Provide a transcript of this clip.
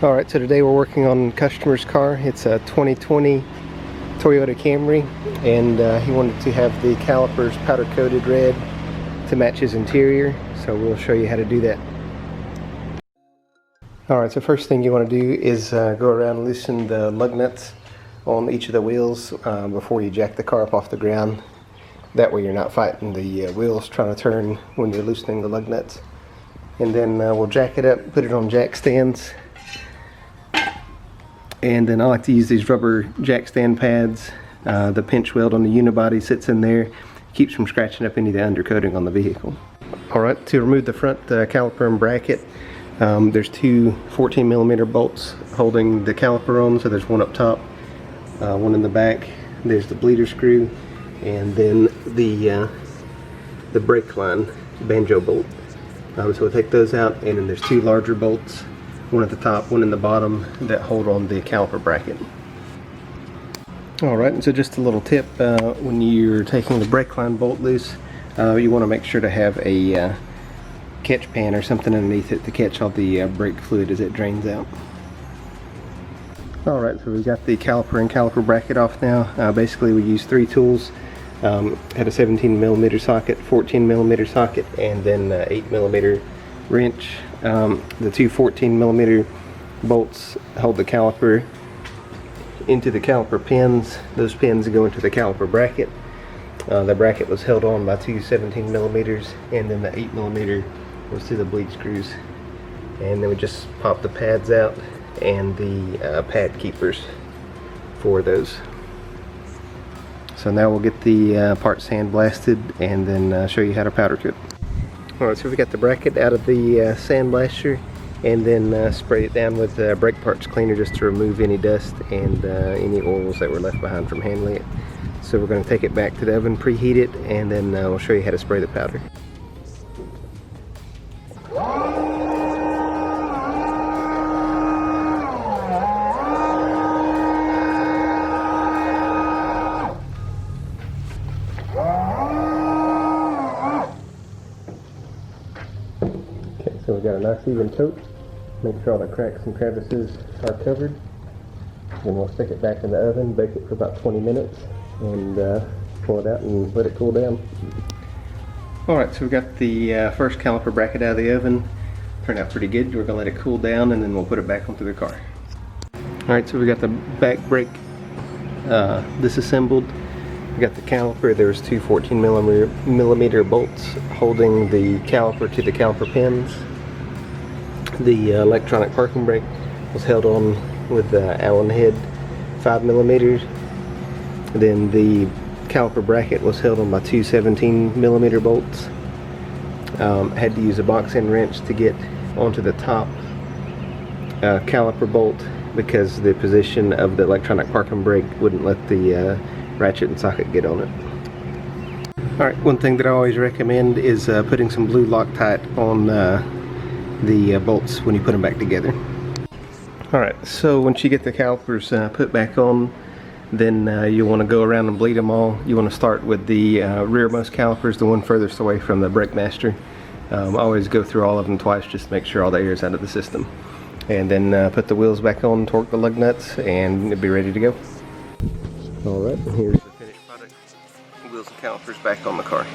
Alright, so today we're working on customer's car. It's a 2020 Toyota Camry, and he wanted to have the calipers powder coated red to match his interior, so we'll show you how to do that. Alright, so first thing you want to do is go around and loosen the lug nuts on each of the wheels before you jack the car up off the ground. That way you're not fighting the wheels trying to turn when you're loosening the lug nuts. And then we'll jack it up, put it on jack stands. And then I like to use these rubber jack stand pads. The pinch weld on the unibody sits in there, keeps from scratching up any of the undercoating on the vehicle. Alright, to remove the front caliper and bracket, there's two 14mm bolts holding the caliper on. So there's one up top, one in the back. There's the bleeder screw, and then the brake line banjo bolt. So we'll take those out, and then there's two larger bolts, one at the top, one in the bottom, that hold on the caliper bracket. Alright, and so just a little tip, when you're taking the brake line bolt loose, you want to make sure to have a catch pan or something underneath it to catch all the brake fluid as it drains out. Alright, so we've got the caliper and caliper bracket off now. Basically we use three tools. Had a 17mm socket, 14mm socket, and then 8mm wrench. The two 14mm bolts hold the caliper into the caliper pins. Those pins go into the caliper bracket. The bracket was held on by two 17mm, and then the 8mm was to the bleed screws. And then we just pop the pads out and the pad keepers for those. So now we'll get the parts sandblasted and then show you how to powder coat. Alright, so we got the bracket out of the sandblaster, and then spray it down with brake parts cleaner just to remove any dust and any oils that were left behind from handling it. So we're going to take it back to the oven, preheat it, and then we'll show you how to spray the powder. So we've got a nice even coat. Make sure all the cracks and crevices are covered. Then we'll stick it back in the oven, bake it for about 20 minutes, and pull it out and let it cool down. Alright, so we've got the first caliper bracket out of the oven. Turned out pretty good. We're going to let it cool down, and then we'll put it back onto the car. Alright, so we got the back brake disassembled. We got the caliper. There's two 14mm bolts holding the caliper to the caliper pins. The electronic parking brake was held on with the Allen head 5mm. Then the caliper bracket was held on by two 17mm bolts. Had to use a box end wrench to get onto the top caliper bolt because the position of the electronic parking brake wouldn't let the ratchet and socket get on it. Alright, one thing that I always recommend is putting some blue Loctite on the bolts when you put them back together. Alright, so once you get the calipers put back on, then you want to go around and bleed them all. You want to start with the rearmost calipers, the one furthest away from the brake master. Always go through all of them twice just to make sure all the air is out of the system. And then put the wheels back on, torque the lug nuts, and it'll be ready to go. Alright, and here's the finished product. Wheels and calipers back on the car.